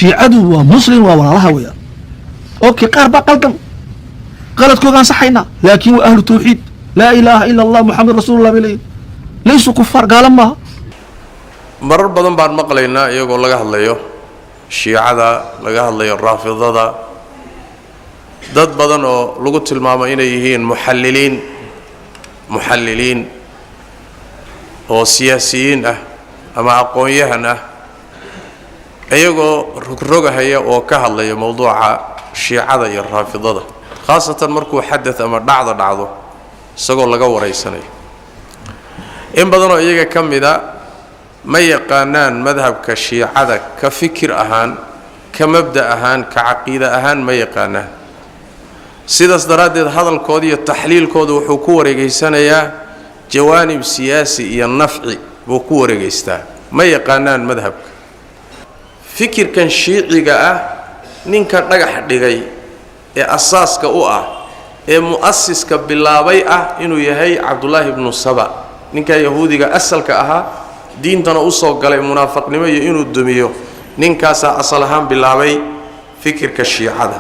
shiicadu waa muslim waa walaalaha weeyaan okay qaar baa qaldan qaladkoogaan saxayna laakiin waa ahlu tawxiid laa ilaaha ila allah muxamed rasuulullah bilay laysu kufaar gaala maaha marar badan baan maqlaynaa iyagoo laga hadlayo shiicada laga hadlayo raafidada dad badan oo lagu tilmaamo inay yihiin muxalliliin oo siyaasiyiin ah ama aqoon-yahan ah iyagoo rogrogahaya oo ka hadlaya mawduuca shiicada iyo raafidada khaasatan markuu xadad ama dhacdo isagoo laga wareysanayo in badan oo iyaga ka mida ma yaqaanaan madhabka shiicada ka fikir ahaan ka mabda ahaan ka caqiida ahaan ma yaqaanaan sidaas daraaddeed hadalkooda iyo taxliilkooda wuxuu ku wareegaysanayaa jawaanib siyaasi iyo nafci buu ku wareegaystaa ma yaqaanaan madhabka fikirkan shiiciga ah ninka dhagax dhigay ee asaaska u ah ee mu'assiska bilaabay ah inuu yahay cabdullaahi ibnu saba ninka yahuudiga asalka ahaa diintana u soo galay munaafiqnimo iyo inuu dumiyo ninkaasaa asal ahaan bilaabay fikirka shiicada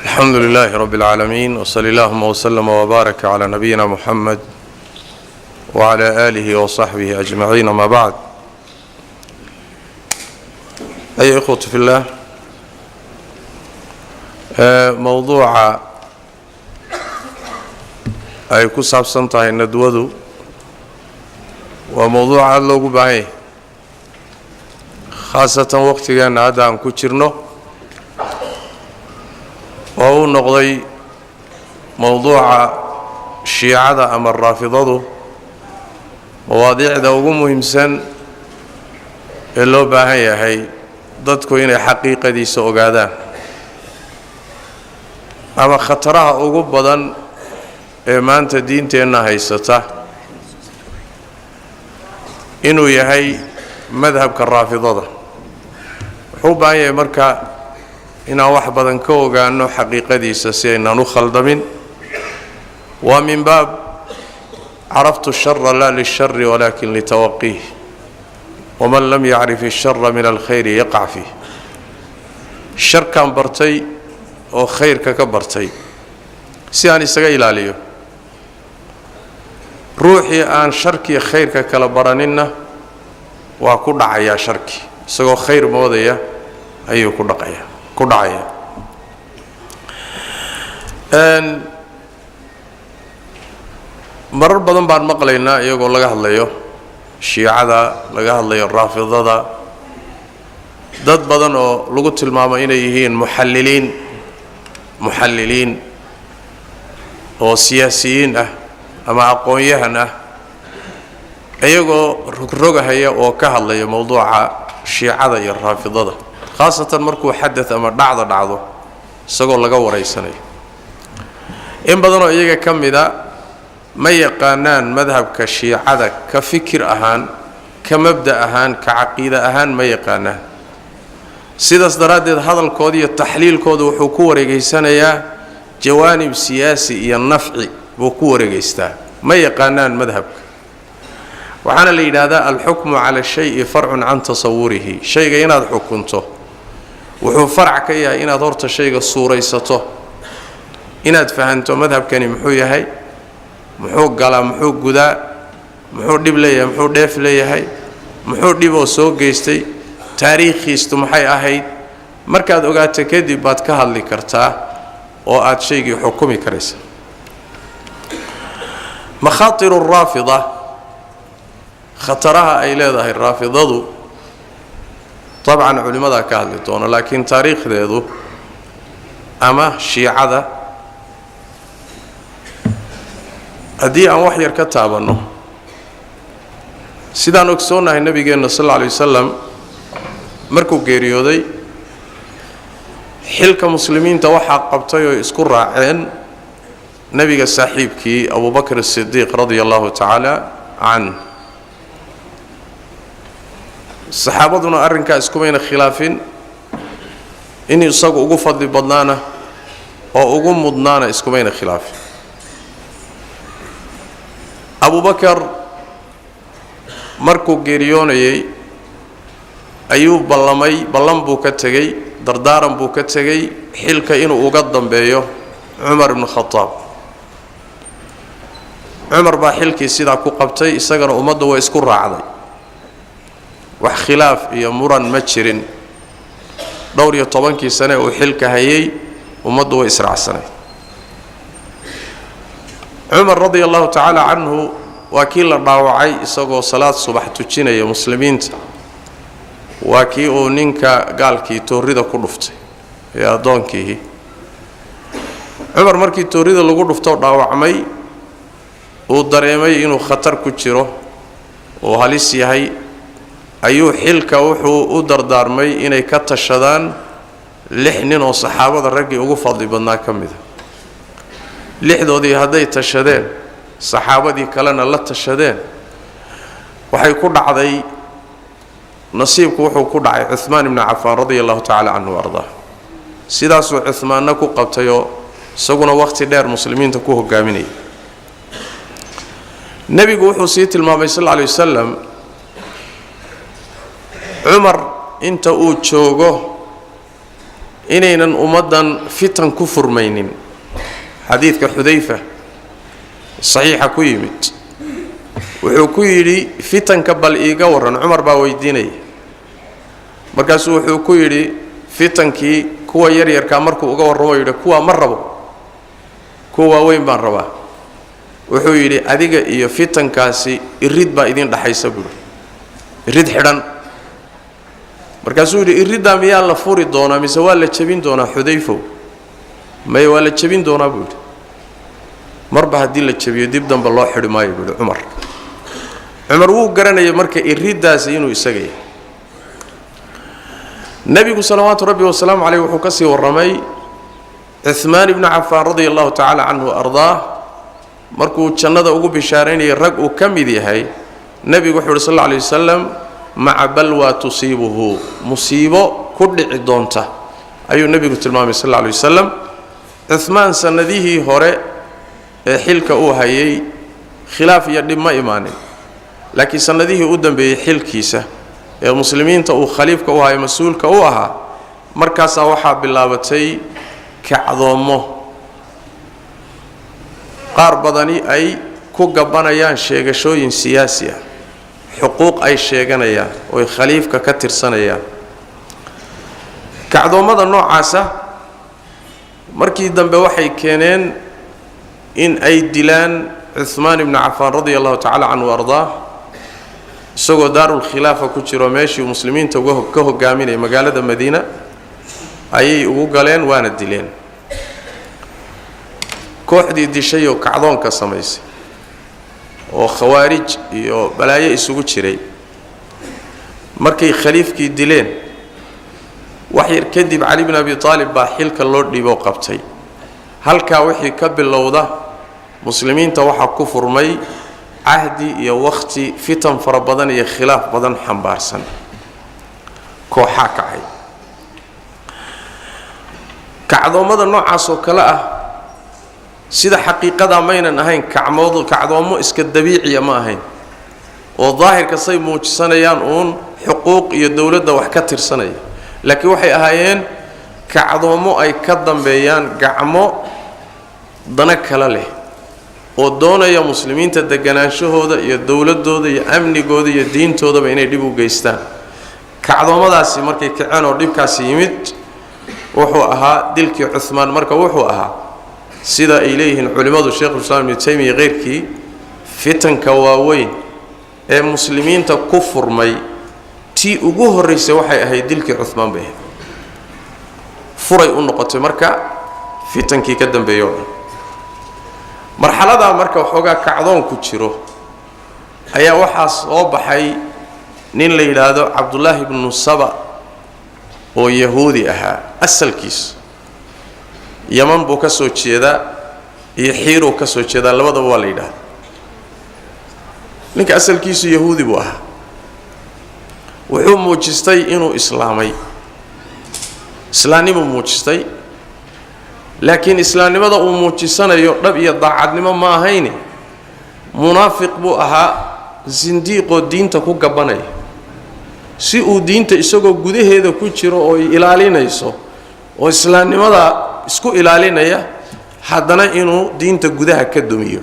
الحمد لله رب العالمين وصلى اللهم وسلم وبارك على نبينا محمد وعلى آله وصحبه أجمعين ما بعد أي إخوة في الله موضوع أي كسب سنتها الندوة وموضوع اللوج بعيه خاصة وقت كان هذا عن كتيرنو وهو نقضي موضوع الشيعة أما الرافضة مواضيع ذو مهمسن اللي باهي هي ضدكو إن حقيقة دي سوغادا أما خطرها أقوبضا إيمان تدين تينا هيستا إنو يهي مذهب كالرافضة هو باهي مركا إن واحد بدن كوجا إنه حقيقة دي سينا نخلد من ومن باب عرفت الشر لا للشر ولكن لتوقيه ومن لم يعرف الشر من الخير يقع فيه الشر كان برتي أو خير ككبرتي سياني سجيل عليه روحي أن شركي خير ككلبراننا وأكون عيا شركي سجوا خير موضية أيو كون عيا كدعية marar badan baan maqlaynaa iyagoo laga hadlayo shiicada laga hadlayo raafidada dad badan oo lagu tilmaamo inay yihiin muxalliliin oo siyaasiyiin ah ama aqoon-yahan ah iyagoo rogrogahaya oo ka hadlaya mawduuca shiicada iyo raafidada khaasatan markuu xadad ama dhacdo isagoo laga wareysanayo in badan oo iyaga ka mida ma yaqaanaan madhabka shiicada ka fikir ahaan ka mabda ahaan ka caqiida ahaan ma yaqaanaan sidaas daraaddeed hadalkooda iyo taxliilkooda wuxuu ku wareegaysanayaa jawaanib siyaasi iyo nafci buu ku wareegaystaa ma yaqaanaan madhabka waxaana la yidhaahdaa alxukmu cala shayi farcun can tasawurihi shayga inaad xukunto wuxuu farc ka yahay inaad horta shayga suuraysato inaad fahanto madhabkani muxuu yahay muxuu galaa muxuu gudaa muxuu dhib leeyahay muxuu dheef leeyahay muxuu dhiboo soo geystay taariikhiistu maxay ahayd markaad ogaato kadib baad ka hadli kartaa oo aad shaygii xukumi karaysa makhaatiru raafida khataraha ay leedahay raafidadu طبعا علماء كهذا دون لكن تاريخ ذو أما شيعة أدي أن وحير كتابنا سيدان أكسونا النبي صلى الله عليه وسلم مركو جيريودي حلك مسلمين توحى قبطيو يسكر عين نبي صاحبك أبو بكر الصديق رضي الله تعالى عنه saxaabaduna arrinkaa iskumayna khilaafin in isagu ugu fadli badnaana oo ugu mudnaana iskumayna khilaafin Abu Bakar markuu geeriyoonayay ayuu ballan buu ka tagay dardaaran buu ka tagay xilka inuu uga dambeeyo Umar ibn Khattab Umar baa xilkii sidaa ku qabtay isagana ummaddu way isku raacday wax khilaaf iyo muran ma jirin dhowr iyo 10 sano oo xilka hayay ummaddu way israacsanay Umar radiyallahu ta'ala anhu wakiil la dhaawacay isagoo salaad subax tujinaya muslimiinta waakii oo ninka gaalkii toorida ku dhuftay ee adoonkii Umar markii toorida lagu dhufto dhaawacmay uu dareemay inuu khatar ku jiro oo halis yahay ayuu xilka wuxuu u dardaarmay inay ka tashadaan 6 nin oo saxaabada ragii ugu fadli badnaa kamid lixdoodii haday tashadeen saxaabadii kalena la tashadeen waxay ku dhacday nasiibku wuxuu ku dhacay Uthman ibn Affan radiyallahu ta'ala anhu warda sidaas uu Uthman ku qabtayo isaguna waqti dheer muslimiinta ku hogaaminay nabigu wuxuu sii tilmaamay sallallahu alayhi wasallam Umar inta uu joogo inaynan ummadan fitan ku furmaynin xadiidka Xudayfa saxiixa ku yimid wuxuu ku yiri fitanka bal iiga waran Umar baa weydiinay markaas wuxuu ku yiri fitankii kuwa yar yar ka markuu uga warramo yiri kuwa ma rabo kuwa weyn baan rabaa wuxuu yiri adiga iyo fitankaasi irid baa idin dhaxaysa buu irid xidhan markaas uu yiri irida miyaa la furi doona mise waa la jabin doona Xudayfa may waa la jabin doona buu marba hadii la jabiyo dib dambe loo xidhi maayo buu Umar wuu garanayay marka iridaas inuu isaga yahay nabigu sallallahu rabbi wa sallam alayhi wuxuu ka sii waramay Uthman ibn Affan radiyallahu ta'ala anhu ardaa markuu jannada ugu bishaareynay rag uu kamid yahay nabigu wuxuu sallallahu alayhi wasallam ma'a balwa tusibuhu musiibo ku dhici doonta ayuu nabigu tilmaamay sallallahu alayhi wasallam Uthman sanadihii hore ee xilka uu hayay khilaaf iyo dhib ma imaanin laakiin sanadihii u dambeeyay xilkiisa ee muslimiinta uu khaliifka u hayay mas'uulka u ahaa markaas waxa bilaabatay kacdoomo qaar badani ay ku gabanayaan sheegashooyin siyaasi ah xuquuq ay sheeganayaan oo khaliifka ka tirsanayaan kacdoomada noocaasa markii dambe waxay keeneen in ay dilaan Uthman ibn Affan radiyallahu ta'ala anhu warda isagoo daarul khilaafa ku jiro meeshii muslimiinta ka hogaaminay magaalada Madiina ayay ugu galeen waana dileen kooxdii dishay oo kacdoonka samaysay oo khawaarij iyo balaayo isugu jiray markay khaliifkii dileen wax yar kadib Ali ibn Abi Talib baa xilka loo dhiibo qabtay halka wixii ka bilowda muslimiinta waxa ku furmay ahdi iyo waqti fitan fara badan iyo khilaaf badan xambaarsan kooxa kacay kacdoomada noocaas oo kala ah sida xaqiiqada maynan ahayn kacdoomo iska dabiici ma ahayn oo daahirka say muujisanayaan uun xuquuq iyo dawladda wax ka tirsanaya laakiin waxay ahaayeen kacdoomo ay ka dambeeyaan gacmo dana kala leh oo doonaya muslimiinta deganaanshahooda iyo dawladooda iyo amnigooda iyo diintoodaba inay dib u geystaan kacdoomadaasi markay kaceen oo dhibkaasi yimid wuxuu ahaa dilkii Uthman marka wuxuu ahaa sida ay leeyihiin culimadu Sheekh Islam Ibn Taymiyyah qeyrkii fitanka waaweyn ee muslimiinta ku furmay tii ugu horeysay waxay ahayd dilkii Uthman bay furay u noqotay marka fitankii ka dambeeyo marxalada marka waxoogaa kacdoon ku jiro ayaa waxaa soo baxay nin la yiraahdo Abdullah ibn Saba oo yahuudi ahaa asalkiis Yaman buu ka soo jeedaa iyo Xiiro ka soo jeedaa labadaba waa la yiraahdaa ninka asalkiisu yahuudi buu ahaa wuxuu muujistay inuu islaamay islaanimu muujistay laakiin islaamnimada uu muujisanayo dhab iyo daacadnimo ma ahayn munaafiq buu ahaa zindiiqo diinta ku gabanay si uu diinta isagoo gudaheeda ku jiro oo ilaalinayso oo islaamnimada isku ilaalinaya haddana inuu diinta gudaha ka dumiyo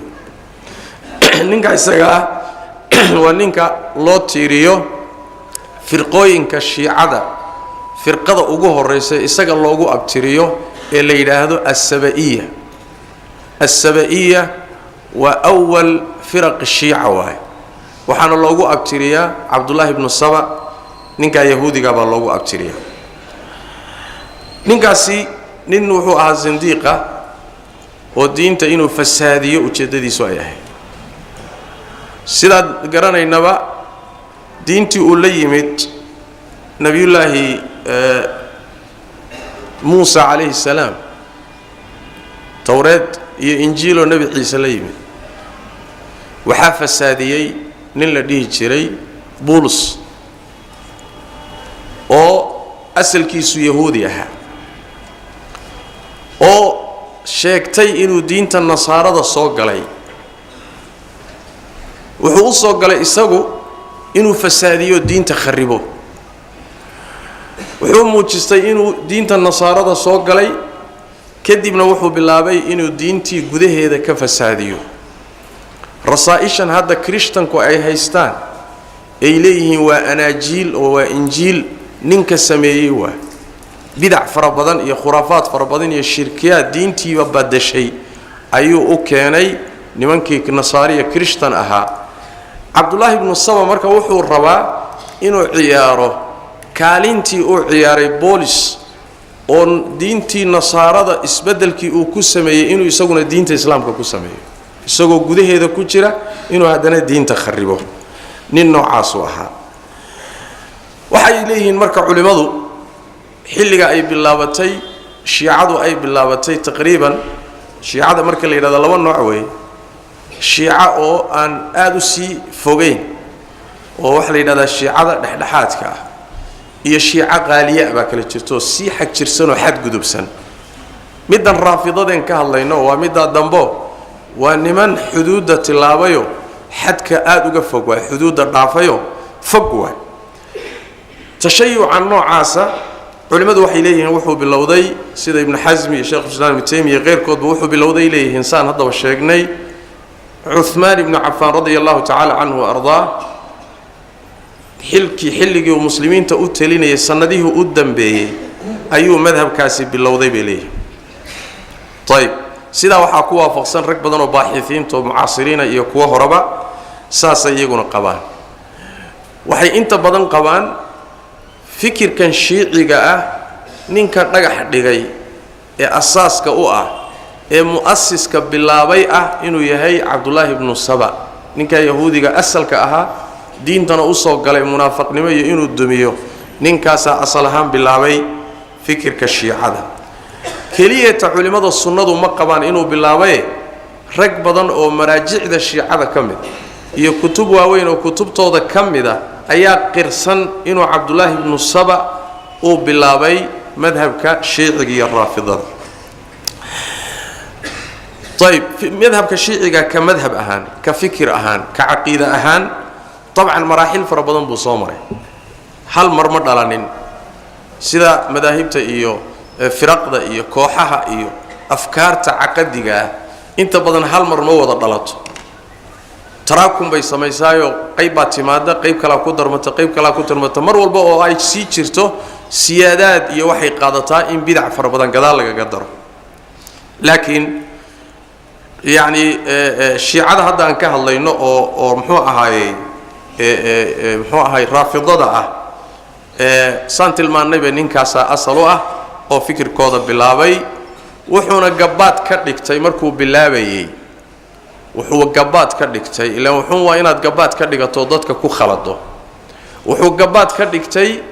ninka isaga waa ninka loo tiiriyo firqooyinka shiicada firqada ugu horeysa isaga loogu abtiriyo ee la yiraahdo as-sabaa'iyya as-sabaa'iyya wa awwal firaq shiica waxaana loogu abtiriyaa Abdullah ibn Saba ninka yahuudiga baa loogu abtiriyaa ninkaasi nin wuxuu ahaa zindiiqa oo diinta inuu fasaadiyo ujeedadiisu ay ahayd sidaad garanaynaba diintii uu la yimid nabiyullaahi Muusa alayhi salaam tawreed iyo injiil oo nabi ciise la yimid waxa fasaadiyay nin la dhihi jiray Bulus oo asalkiisu yahuudi ahaa oo sheegtay inuu diinta nasaarada soo galay wuxuu soo galay isagu inuu fasaadiyo diinta kharibo wuxuu muujistay inuu diinta nasaarada soo galay kadibna wuxuu bilaabay inuu diintii gudaheeda ka fasaadiyo rasaa'ishan hadda kristanku ay haystaan ay leeyihiin waa anaajiil oo waa injiil ninka sameeyay waa bidع farabadan iyo khuraafaad farabadan iyo shirkiyaad diintiiba badashay ayuu u keenay nimankii nasaariya kristan ahaa Abdullah ibn Saba marka wuxuu rabaa inuu ciyaaro kaalintii uu ciyaaray Boolis oo diintii nasaarada isbedelkii uu ku sameeyay inuu isaguna diinta islaamka ku sameeyo isagoo gudaheeda ku jira inuu hadana diinta kharibo nin noocaas u ahaa waxay leeyihiin marka culimadu xilliga ay bilaabatay shiicadu ay bilaabatay taqriiban shiicada marka la yiraahdo laba nooc weey shiica oo aan aad u sii fogeyn oo wax la yiraahdo shiicada dhexdhexaadka ah iyo shiica qaaliya baa kala jirto si xaq jirsan oo xad gudubsan midan raafidadeen ka hadlayno waa midda dambo waa niman xuduudda tilaabayo xadka aad uga fog waa xuduudda dhaafayo fog waa tashayucan noocaasa culimadu waxay leeyihiin wuxuu bilowday sida ibn Hazmi iyo Sheekh Islam ibn Taymiyyah qeyrkoodba wuxuu bilowday leeyihiin saan hadaba sheegnay Uthman ibn Affan radiyallahu ta'ala anhu ardaa xilligii muslimiinta u talinayay sanadihii u dambeeyay ayuu madhabkaasi bilowday bay leeyihiin طيب sida waxa ku waafaqsan rag badan oo baaxifiinta mucaasiriina iyo kuwa horaba saas iyaguna qabaan waxay inta badan qabaan fikirkan shiiciga ah ninka dhagax dhigay ee asaaska u ah ee muassiska bilaabay ah inuu yahay Abdullah ibn Saba ninka yahuudiga asalka ahaa diintana u soo galay munaafiqnimo iyo inuu dumiyo ninkaas asal ahaan bilaabay fikirka shiicada keliyata culimada sunnadu ma qabaan inuu bilaabay rag badan oo maraajicda shiicada kamid iyo kutub waaweyn oo kutubtooda kamida ayaa qirsan inuu Abdullah ibn Saba uu bilaabay madhabka shiiciga iyo raafidada طيب مذهب كشيعي كمذهب أهان كفكر أهان كعقيدة أهان طبعا مراحل فربضان بصومري هل مرمد على سيدا مذاهبتا إيو فرقدا إيو كوحها إيو أفكار تعقدقة انت بدن هل مرموضة ضلط تراكم بيسميسايو قيبات مادة قيب كلا كدر متى قيب كلا كدر متى مر والبقى أي سي جرتو سيادات إيو وحي قادتا إن بدع فربضان قدالك قدر لكن يعني الشيعة هذا أنك الله إنه أو محوها هاي رافضة سانت المان نبي نكاسا أصلوه أو فكر كذا باللابي وحنا جبات كردكتي مركو باللابي وحو جبات كردكتي إلا وحنا إن جبات كردك توضتك كو خلطه وحو جبات كردكتي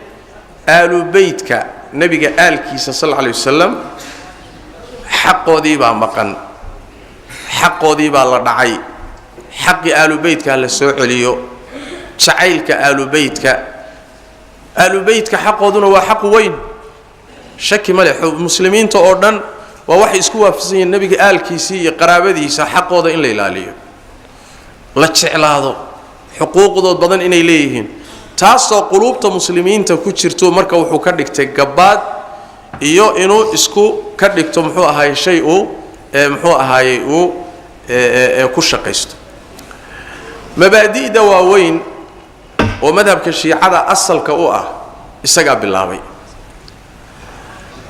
آل بيتك نبي آل كيس صلى الله عليه وسلم حقه دي بمقن حقودي بالله دعي حق آل بيتك على السوعليو شعيلك آل بيتك حقودنا وحق وين شك ملح المسلمين تأردن ووحي اسكوا في سين النبي قال كيسي قرابديسا حقوده إن ليلاليه لا تشعلاده حقوق ضد بدن إن إليهن تاسو قلوبته مسلمين تكوتشرتو مركا وحو كدغتay gabaad iyo inuu isku ka dhigto muxuu ahaay shay uu muxuu ahaay uu ku shaqeysto mabaadi'da waaweyn oo madhabka shiicada asalka u ah isaga bilaabay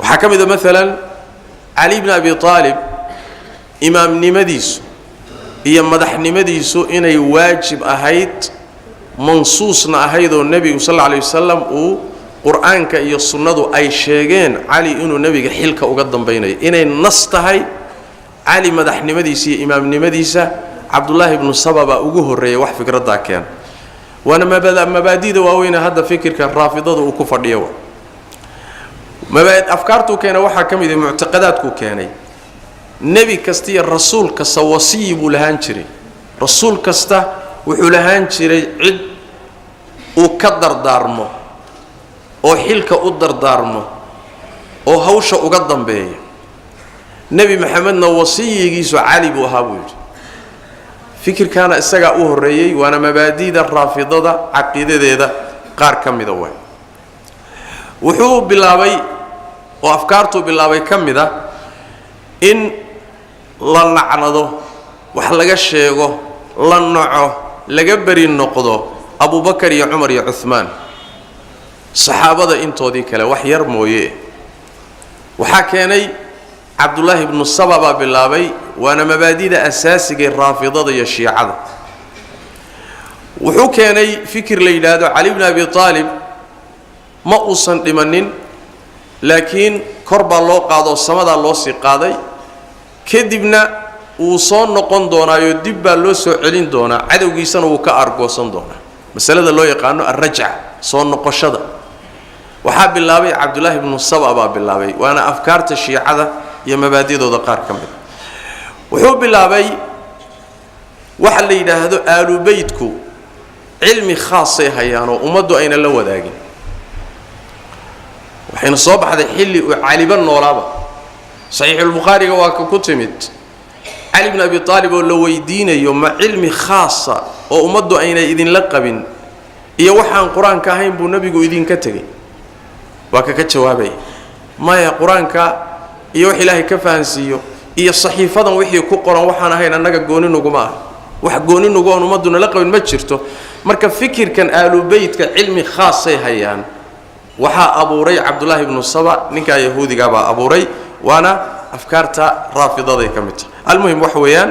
waxa kamid ah mesela Ali ibn Abi Talib imaamnimadiisu iyo madaxnimadiisu inay waajib ahayd mansuusna ahayd oo nabiga sallallahu alayhi wasallam uu quraanka iyo sunnadu ay sheegeen Ali inuu nabiga xilka uga dambeeyay inay nas tahay Ali madaxnimadiisa iyo imaamnimadiisa Abdullah ibn Sababa ugu horeeyay wax fikrada keen wana mabaadi'da waaweyn hadda fikirka raafidada uu ku fadhiyo mabaad afkaartu keena waxa kamid ah mu'taqadaadku keenay nabi kasta iyo rasuul kasta wasiib lahaan jiray rasuul kasta wuxuu lahaan jiray cid uu ka dardaarmo oo xilka u dardaarmo oo hawsha uga dambeeyo nabi maxamedna wasiyigiisu Ali buu ahaa buu yiri fikirkana isaga u horeeyay waana mabaadi'da raafidada aqiidadeeda qaar kamida way wuxuu bilaabay oo afkaartu bilaabay kamida in la lacnado wax laga sheego la naco laga bari noqdo Abu Bakar iyo Umar iyo Uthman saxaabada intoodii kale wax yar mooyee waxa keenay Abdullah ibn Sababa bilaabay waana mabaadi'da asaasiga raafidada iyo shiicada wuxuu keenay fikir la yiraahdo Ali ibn Abi Talib ma uusan dhimanin laakiin korba loo qaado samada loo sii qaaday kadibna uu soo noqon doonaayo dib baa loo soo celin doonaa cadawgiisana uu ka argoosan doonaa masalada loo yaqaano ar-raj'a soo noqoshada waxa bilaabay Abdullah ibn Sababa bilaabay waana afkaarta shiicada iyo mabaadi'dooda qaar kamid wuxuu bilaabay waxa la yiraahdo aalu baytku cilmi khaas ah hayaano umadu ayna la wadaagin waxayna soo baxday xilli uu caliban noolaaba sahih al-bukhari waa ku timid Ali ibn Abi Talib oo la weydiinayo ma cilmi khaasa oo umadu ayna idin la qabin iyo waxaan quraanka ahayn buu nabigu idin ka tagay waa ka jawaabay ma ya quraanka iyo wax ilaahay ka fahansiyo iyo saxiifadan wixii ku qoran waxaan ahayn anaga gooni nuguma wax gooni nugu oo umaduna la qabin ma jirto marka fikirkan aalu baytka cilmi khaas ay hayaan waxa abuuray Abdullah ibn Saba ninka yahuudiga baa abuuray waana afkaarta raafidada kamid almuhim wax weeyaan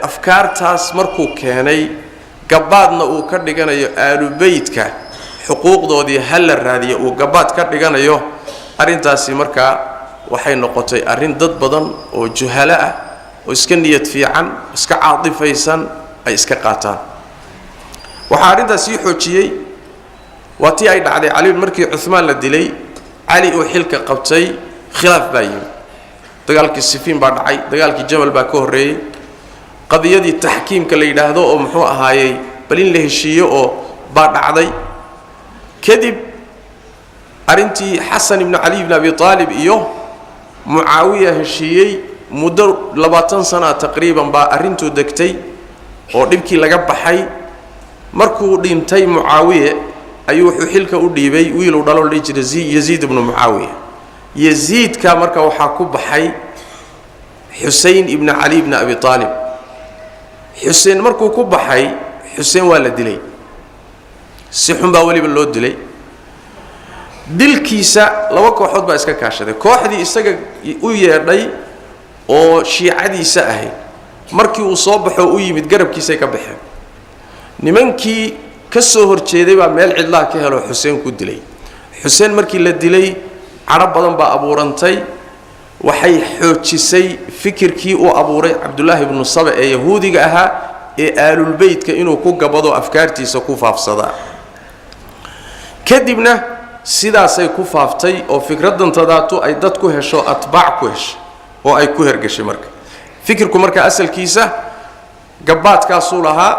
afkaartaas markuu keenay gabaadna uu ka dhiganayo aalu baytka xuquuqdoodii hal raadiyo uu gabaad ka dhiganayo arintaasi marka waxay noqotay arin dad badan oo juhala ah oo iska niyad fiican iska caadifaysan ay iska qaataan waxa arintaasi xoojiyay watii ay dhacday Ali markii Uthman la dilay Ali oo xilka qabtay khilaaf baayay dagaalkii Sifiin baa dhacay dagaalkii Jamal baa ka horeeyay qadiyadii tahkiimka la yiraahdo oo muxuu ahaayay balin la heshiiyo oo baa dhacday kadib arintii Hassan ibn Ali ibn Abi Talib iyo Muawiya heshiiyay muddo 20 sano taqriiban baa arintu degtay oo dhibkii laga baxay markuu dhintay Muawiya ayuu wuxuu xilka u dhiibay wiil uu dhalo la jiray Yazid ibn Muawiya Yazid ka marka waxa ku baxay Hussein ibn Ali ibn Abi Talib Hussein markuu ku baxay Hussein waa la dilay si xun baa waliba loo dilay dilkiisa laba kooxood baa iska kaashaday kooxdii isaga u yeedhay oo shiicadiisa ahayd markii uu soo baxo u yimid garabkiisa ka baxeen nimankii ka soo horjeeday baa meel cidlaa ka helo Hussein ku dilay Hussein markii la dilay carab badan baa abuurantay waxay xoojisay fikirkii uu abuuray Abdullah ibn Saba ee yahuudiga ahaa ee aalul baytka inuu ku gabado afkaartiisa ku faafsada kadibna sidaasay ku faaftay oo fikradan tadaatu ay dad ku hesho atbaac ku hesho oo ay ku hergashay marka fikirku marka asalkiisa gabaadkaas uu lahaa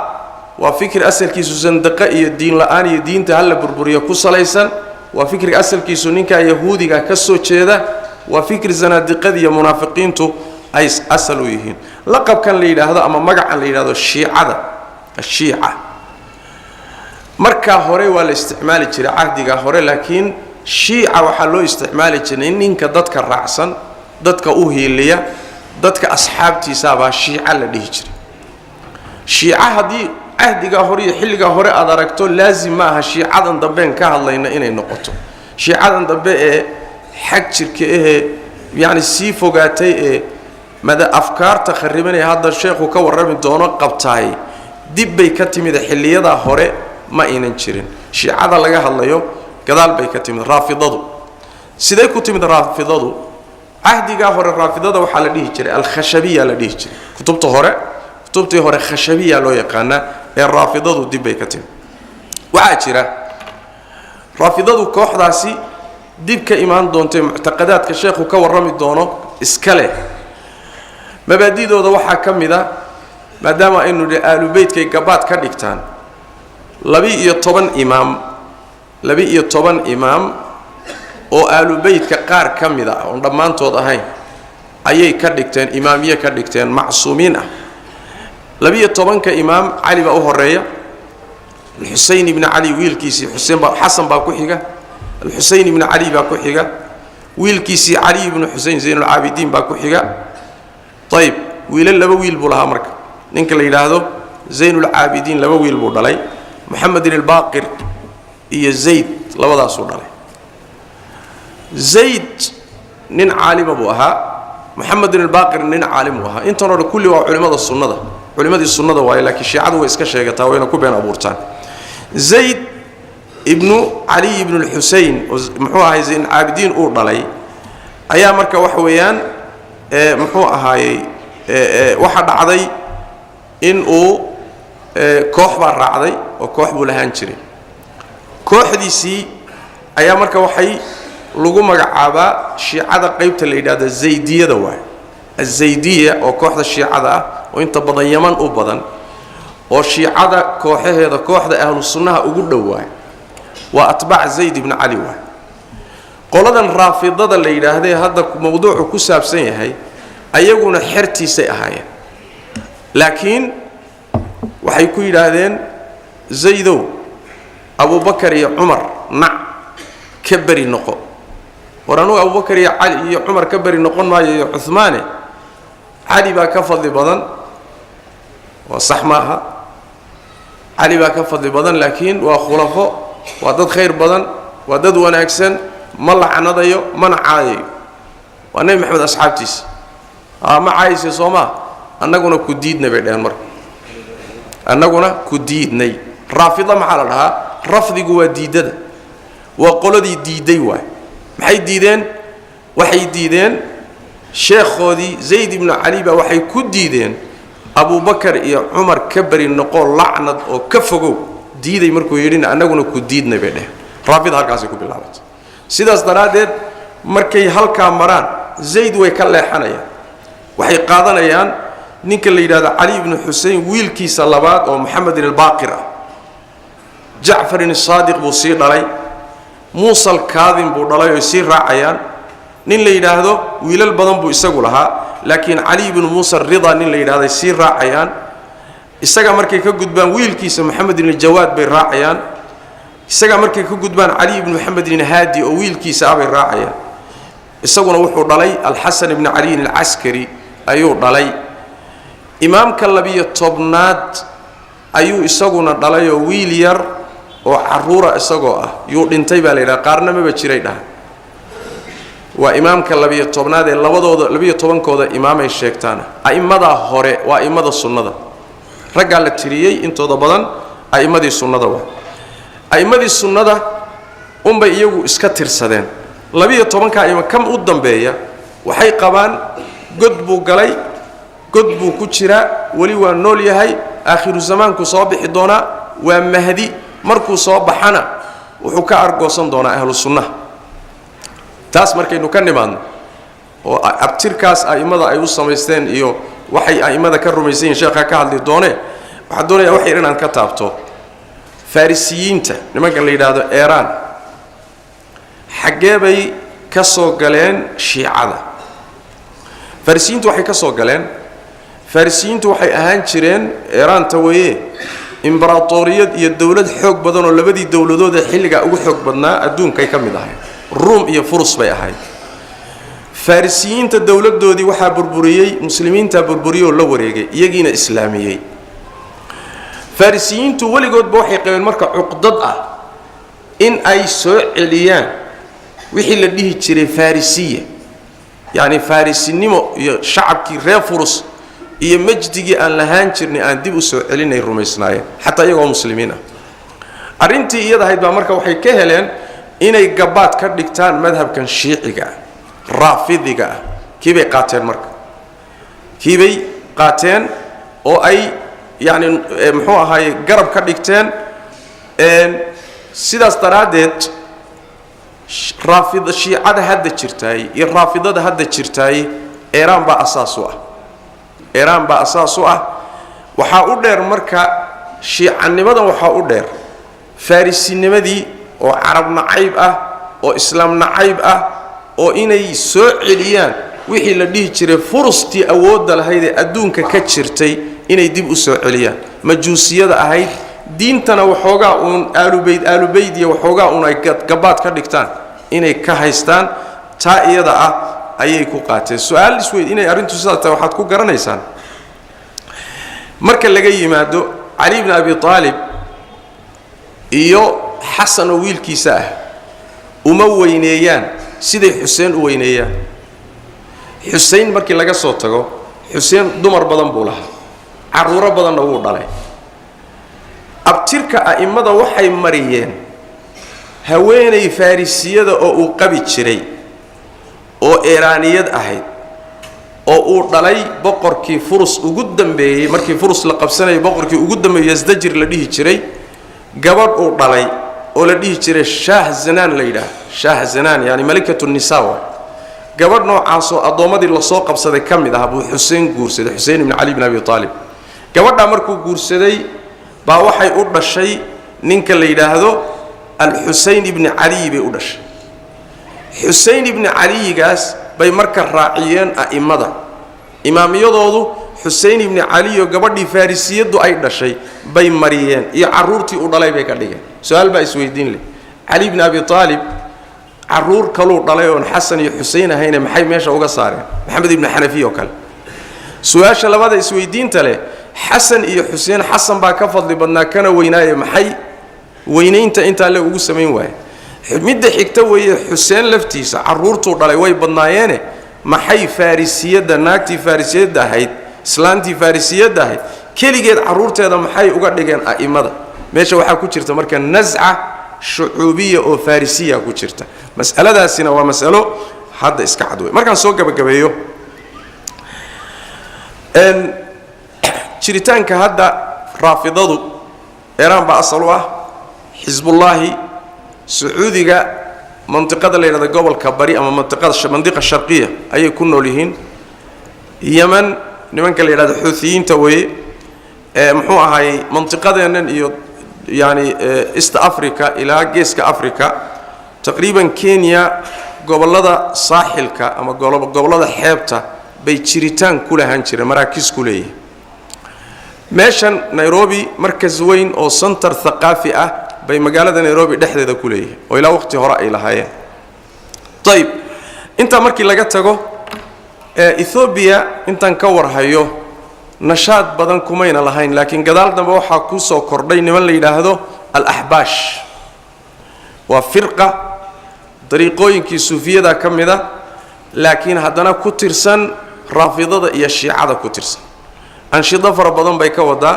waa fikir asalkiisu sandaqa iyo diin la'aan iyo diinta hal la burburiyo ku salaysan waa fikir asalkiisu ninka yahuudiga ka soo jeeda وفكر زنادقة يا منافقين تو أي أصلوا يهين لقب كان لي هذا أما مجع لي هذا الشيعة مركا هوري والاستعمال ترى عهدي هوري لكن شيعة وحلو استعمال ترى إنك ضدك الرأسن ضدك أوهيلية ضدك أصحاب تسابة الشيعة اللي هجري شيعة هذه عهدي هوري حلقة هوري أدركتو لازم معها شيعة ضبين كهالله إني نقطه شيعة ضبين حق شركة يعني سيفوقاتي ماذا أفكار تخربني هذا الشيخ وكور من دونه قبطاي دب بيكتم إذا حلية ذا هوري ما ينشرين شيعة لقاها الله يوم كذا بيكتم رافضه سيدي كتم رافضه عهدي هوري الرافضه وحال ديجري الخشبية لديجري كتبته هوري خشبية لو يقانا الرافضه دب بيكتم وعاشرة رافضه كوحداسي دب كإيمان دونتي معتقدات كشيخ وكور من دونه اسكاله مبادئ ذو وحى كم ذا ما دام إنه آل بيت كي جبات كديكتان لبي يطبن إمام أو آل بيت كقار كم ذا عندما أنتوا ضهين أيه كديكتان إمامية كديكتان معصومين لبي يطبن كإمام علي بأوهرية الحسين بن علي ويل كيسي حسن باكوحيجا الحسين بن علي باكوحيجا ويل كيسي علي بن حسين زين العابدين باكوحيجا طيب ويل لبويل بولها مرك نينك اللي هذا زين العابدين لبويل بودلي محمد الباقر هي زيد لبدا سودلي زيد نين عالم ابوها محمد الباقر نين عالم ابوها انت راه كل علماء السنه واي لكن الشيعه way iska sheegataa wayna ku been abuurtaan زيد ابن علي ابن الحسين muxuu ahay زين العابدين oo dhalay ayaa marka wax weeyaan muxuu ahaayay waxa dhacday in uu koox baa raacday oo koox buu lahaan jiray kooxdiisii ayaa marka waxay lagu magacaabaa shiicada qaybta la yiraahdo zaydiyada waay الزيدية oo kooxda shiicada ah oo inta badan Yaman u badan oo shiicada kooxaheeda kooxda ahlu sunnaha ugu dhawaay waa atbaac Zayd ibn Ali waay qoladan raafidada la yiraahdo hadda mawduucu ku saabsan yahay ayaguna xirtiisay ahaayeen laakiin waxay ku yiraahdeen Zaydo Abu Bakar iyo Umar kabari noqo waranu Abu Bakar iyo Ali iyo Umar kabari noqon maayo iyo Uthman Ali baa ka fadli badan wa sax maaha Ali baa ka fadli badan laakiin waa khulafo waa dad khayr badan waa dad wanaagsan ma lacanadayo mana caayayo waa nabi maxamed asxaabtiisa ma caayisay sooma annaguna ku diidnay bay dheen marka annaguna ku diidnay raafida maxaa la dhahaa rafdigu waa diidada waa qoladii diiday waay maxay diideen waxay diideen sheekhoodii Zayd ibn Ali ba waxay ku diideen Abu Bakar iyo Umar kabari noqon lacnad oo ka fogow diiday markuu yirina annaguna ku diidnay bay dheen raafida halkaas ku bilaabatay sidaas daraadeed markay halka maraan Zayd way ka leexanayaan waxay qaadanayaan ninka la yiraahdo Ali ibn Hussein wiilkiisa labaad oo Muhammad al-Baqir Ja'far al-Sadiq buu sii dhalay Musa al-Kadhim buu dhalay oo sii raacayaan nin la yiraahdo wiilal badan buu isagu lahaa laakiin Ali ibn Musa ar-Ridha nin la yiraahdo sii raacayaan isaga markay ka gudbaan wiilkiisa Muhammad ibn Jawad bay raacayaan isaga markay ka gudbaan Ali ibn Muhammad ibn Hadi oo wiilkiisa bay raacayaan isaguna wuxuu dhalay al-Hasan ibn Ali al-Askari ayuu dhalay imaamka labiyo tobnaad ayuu isaguna dhalay oo wiil yar oo caruura isagoo ah yuu dhintay baa leeyahay qaarna ma jiray dhaha waa imaamka labiyo tobnaad ee labadooda labiyo tobankooda imaamay sheegtaan aimada hore waa aimada sunnada ragga la tiriyay intooda badan aimadii sunnada waa aimadii sunnada bay iyagu iska tirsadeen labiyo tobanka imam kam u dambeeya waxay qabaan god buu galay god buu ku jira wali waa nool yahay aakhiru zamaanku soo bixi doona waa mahdi markuu soo baxana wuxuu ka argoosan doonaa ahlu sunnah taas markaynu ka nimaadno oo abtirkaas aimada ay u sameysteen iyo waxay aimada ka rumaysan sheekha ka hadli doone waxa doonaya wax yar inaan ka taabto farisiyiinta nimanka la yiraahdo Iran xagee bay kasoo galeen shiicada farisiintu waxay kasoo galeen farisiintu waxay ahaan jireen Iran tawaye imbaraatoriyad iyo dawlad xoog badan oo labadii dawladood ee xilliga ugu xoog badnaa adduunka ay kamid ahayd Rum iyo Furs bay ahayd farisiinta dawladoodii waxa burburiyay muslimiinta burburiyay oo la wareegay iyagiina islaamiyay farisiintu waligood waxay qabeen marka uqdad ah in ay soo celiyaan wixii la dhihi jiray farisiya yani farisinimo iyo shacabkii reer Furs iyo majdigii aan lahaan jirnay aan dib u soo celinay rumaysnaayeen hatta iyagoo muslimiin ah arintii iyada ahayd baa marka waxay ka heleen inay gabaad ka dhigtaan madhabkan shiiciga raafidiga kibay qaateen marka kibay qaateen oo ay yani muxuu ahaay garab ka dhigteen sidaas daraadeed raafid shiicada hadda jirtay iyo raafidada hadda jirtay Iran baa asaas u ah Iran baa asaas u ah waxa u dheer marka shiicanimada waxa u dheer farisinimadii oo carab nacayb ah oo islaam nacayb ah oo inay soo celiyaan wixii la dhihi jiray furustii awoodda lahayd ee adduunka ka jirtay inay dib u soo celiyaan majuusiyada ahayd diintana waxoogaa uun aalubayd iyo waxoogaa uun ay gabaad ka dhigtaan inay ka haystaan taa iyada ah ayay ku qaateen su'aal isweyd inay arintu sidaas tahay waxaad ku garanaysaan marka laga yimaado Ali ibn Abi Talib iyo Xasan oo wiilkiisa ah uma weyneeyaan siday Xuseen u weyneeyaan Xuseen markii laga soo tago Xuseen dumar badan buu lahaa caruuro badan oo dhalay abtirka aimada waxay mariyeen haweenay farisiyada oo uu qabi jiray oo Iiraaniyad ahayd oo uu dhalay boqorkii Furs ugu dambeeyay markii Furs la qabsanay boqorkii ugu dambeeyay Yazdajir la dhihi jiray gabadh uu dhalay oo la dhihi jiray Shah Zanan la yiraahdo Shah Zanan yani malikatu nisaa gabadh noocaas oo adoomadii la soo qabsaday kamid ah Abu Hussein guursaday Hussein ibn Ali ibn Abi Talib gabadha markuu guursaday baa waxay u dhashay ninka la yiraahdo Al-Hussein ibn Ali bay u dhashay Hussein ibn Ali gaas bay marka raaciyeen aimada imaamiyadoodu Hussein ibn Ali oo gabadhii farisiyadu ay dhashay bay mariyeen iyo caruurtii u dhalay bay ka dhigeen su'aal baa isweydiin leh Ali ibn Abi Talib caruur kaloo dhalay oo Xasan iyo Hussein ahayna maxay meesha uga saareen Maxamed ibn Hanafi oo kale su'aasha labada isweydiinta leh Xasan iyo Hussein Xasan baa ka fadli badnaa kana weynaaye maxay weynaynta inta la ugu sameyn waay midda xigta weeye Hussein laftiisa caruurtu dhalay way badnaayeene maxay farisiyada naagtii farisiyada ahayd islaantii farisiyada ahayd kaligeed caruurteeda maxay uga dhigeen aimada meesha waxa ku jirta marka naz'a shucuubiyya oo farisiya ku jirta mas'aladaasina waa mas'alo hadda iska cad way markaan soo gabagabeeyo jiritaanka hadda raafidadu Iran baa asal u ah Hizbullahi Sacuudiga mantiqada la yiraahdo gobolka bari ama mantiqa sharqiya ayay ku nool yihiin Yemen nimanka la yiraahdo Xuuthiyiinta way muxuu ahaay mantiqadeenan iyo yani East Africa ila geeska Africa taqriiban Kenya gobolada saaxilka ama gobolada xeebta bay jiritaan ku lahaan jireen maraakiis ku leeyahay meeshan Nairobi markaz weyn oo center thaqaafi ah bay magaalada Nairobi dhexdeeda ku leeyahay oo ilaa waqti hore ay lahaayeen طيب inta markii laga tago Ethiopia intan ka warhayo nashaad badan kumayna lahayn laakiin gadaal dambe waxa ku soo kordhay niman la yiraahdo al-ahbash wa firqa dariiqooyinkii suufiyada kamida laakiin haddana ku tirsan raafidada iyo shiicada ku tirsan anshida fara badan bay ka wadaa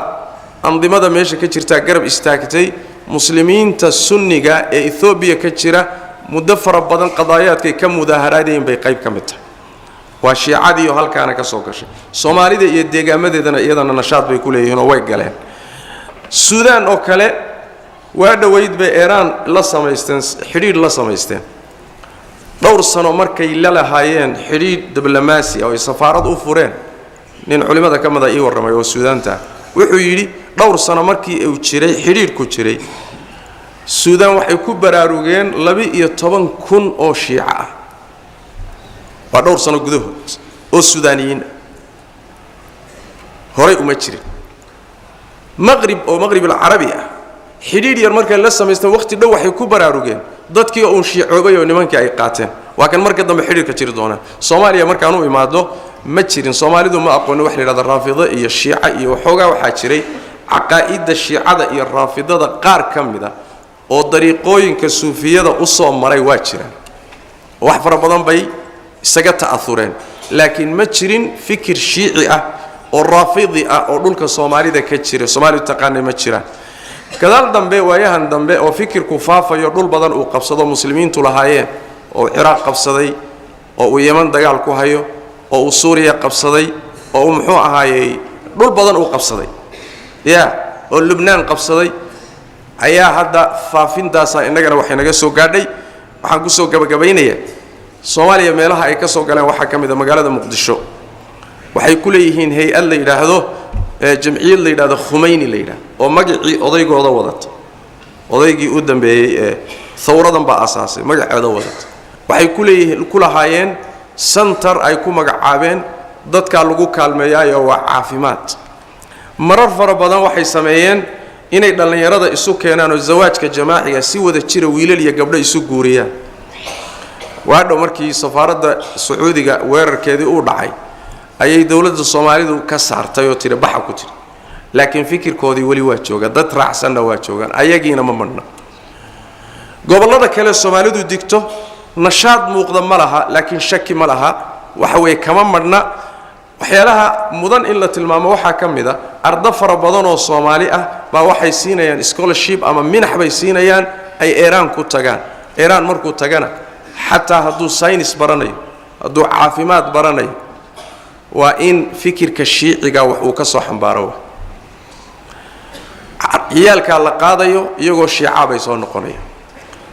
andimada meesha ka jirta garab istaagtay muslimiinta sunniga ee Ethiopia ka jira muddo fara badan qadaayaadkay ka mudaharaadeen bay qayb ka mid tahay waa shiicadii oo halkaana ka soo gashay Soomaalida iyo deegaamadeedana iyadana nashaad bay ku leeyihiin oo way galeen Suudaan oo kale waa dhaweyd bay Iran la sameysteen xiriir la sameysteen dhowr sano markay la lahaayeen xiriir diblomaasi oo safaarad u fureen nin culimada ka mid ah ii waramay oo Suudaanta wuxuu yiri dhowr sano markii uu jiray xiriir ku jiray Suudaan waxay ku baraarugeen 12,000 oo shiica ah ودور سنة قدوه والسودانيين هوري أمتشرين مغرب أو مغرب العربية حديد يرمرك لسه مستوى وقت دو وحي كبر أروجين ضد كي أون شيعوبي ونمان كي قاتين وكان مركز ضم حديد كتير دونا صوماليا مركانو إمادو متشرين صومالي دو ما أقول وحلي هذا الرافضة إيه الشيعة إيه وحوجا وحاشري عقائد الشيعة إيه الرافضة ده قار كم ده والطريقين كالصوفية ده أصلا مري واتشرين وحفر بدن بي سجت تأثرين لكن متشرين فكر شيعي والرافضي أقولك الصومالي ده كتير الصومالي تقاني متشرين كذا دمبه وياهن دمبه وفكر كفافة يقول بدن وقبصة المسلمين طلعاين وعراق قبصة ويمن دجال كوهايو وسوريا قبصة ومحوها هاي دول بدن وقبصة يا ولبنان قبصة أيها هذا فافين داسا إنك أنا وحنا جسوا قاعدي وحنقصوا جبينية الصومالية مالها أي كسوا قالوا وحكم إذا مقالة مقدشوا وحيكوليهن هي اللي إلى هذا جمعية اللي إلى هذا خميني اللي إلى ومجيء أضيق هذا وضت أضيق قدام بثورة بأساسه مجيء هذا وضت وحيكوليه كل هايين سنتر أيكون مجعابين ضد كاللجو كالمياه وعافيمات مرر فربنا وحي سمعين إن إذا يراد السوق كأنه الزواج كجماعي سوى ذا تشير ويلل قبل السوق جوريا وهذا مركي سفارة السعودية وير كذي أوضحي أي دولة الصومالية كسر تيوتي بحق كتير لكن فكر كودي ولي واتشوجا ده رأسا واتشوجا أي جينا ممنا قبل الله كلا الصومالية دكتور نشاط مقدم لها لكن شك ما لها وحوي كمان مرنا وحيالها مدن إلا تلمامه وحكم ذا أرض فربضان والصومالية ما وحي سينيان سكولرشيب أما منح بي سينيان أي إيران كتجان إيران مركو تجانا حتى هدو ساينس براني هدو عافيمات براني وإن فكر كالشيعي وكصح باروه عيالك الله قاضيو يجو الشيعة بيصون نقنيه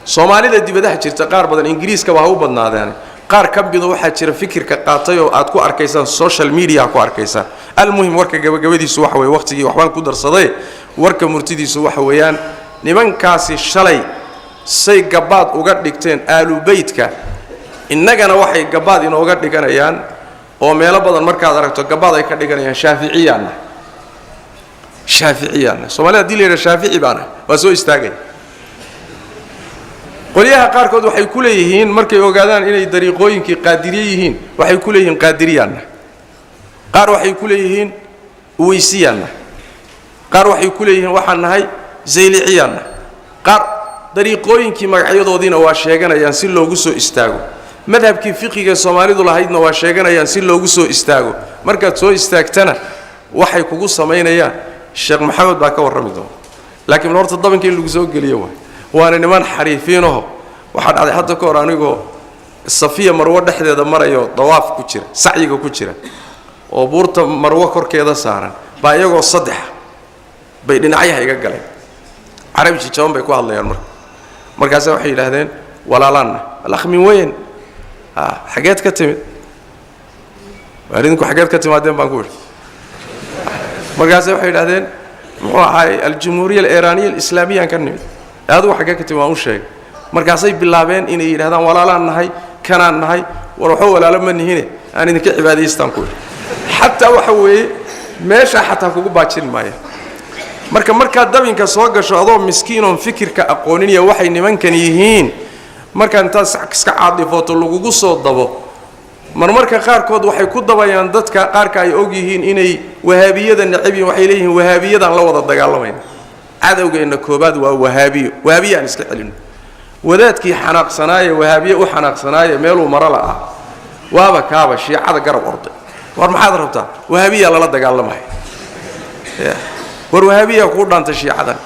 Soomaalida dibadaha jirta qaar badan Ingiriiska waa u badnaadeen qaar ka bido waxa jira fikirka qaatay oo aad ku arkaysaan social media ku arkaysaan almuhim warka gabagabadiisu waxa way waqtigii waxbaan ku darsaday warka murtidiisu waxa weeyaan nimankaasi shalay say gabaad uga dhigteen aalu beydka innagana waxay gabaad inooga dhiganayaan oo meelo badan markaad aragto gabaad ay ka dhiganayaan shaafiiciyaan Soomaalida dileera shaafici baana waa soo istaagay qoliyaha qaar kood waxay ku leeyihiin markay ogaadaan inay dariiqooyinkii qaadiriye yihiin waxay ku leeyihiin qaadiriyaan qaar waxay ku leeyihiin uweysiyaan qaar waxay ku leeyihiin waxaan nahay zayliciyaan qaar dariiqooyinkii magacyadoodiina waa sheeganayaan si loogu soo istaago madhabkii fiqiga Soomaalidu lahaydna waa sheeganayaan si loogu soo istaago markaad soo istaagtana waxay kugu sameynayaan Sheekh Maxamed baa ka warrami doona laakiin horta dabankii lagu soo geliyo وانا نمان حريفينه waxaa dhacday hadda ka hor anigo Safiya Marwo dhexdeeda marayo dawaaf ku jira sacyiga ku jira oo buurta Marwo korkeeda saaran baa iyagoo saddex bay dhinacyaha iga galeen Arabi jaban bay ku hadlayaan markaas waxay yiraahdeen walaalaan alakhmin weyn xageed ka timid waridinku xageed ka timaadeen baan ku yiri markaas waxay yiraahdeen muxuu ahay al-Jumhuriyya al-Iraniyya al-Islamiyya kan nimid هذا واحد كتير ما وشيء مركزي باللابين إني هذا ولا لا نهاي كان نهاي وروحوا ولا لما هنا أنا نك عبادي استنقول حتى وحوي ماشى حتى فوق باتشين مايا مركز دبين كسواق شهادة مسكين فكر كأقونية وحي نمن كان يهين مركز تاسع كعاطفة اللجوء صوت ضبط مركز قار كود وحي كود ضبيان ضد كقار كاي أوجيهين إني وهابية النعبي وحيليه وهابية الله وضد دجالمين عدو إن كوباد وهابي يعني سكعلين وذات كي حناق صنايع وهابية وحناق صنايع ميلو مرلا وابا كابا شيء هذا قرب أرضي ورم حاضر بتاع وهابية الله لدق الله معي وهابية يقول أنت شيء هذا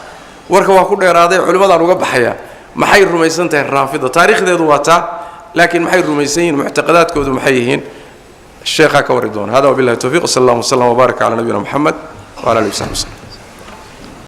وركوا كل إرادة علماء داروا بحياة محي الرميسين تهر رافضة تاريخ ذي دواتا لكن محي الرميسين معتقدات كودو محيين الشيخ كوردون هذا وبالله التوفيق صلى الله وسلم وبارك على نبينا محمد وعلى آله وصحبه وسلم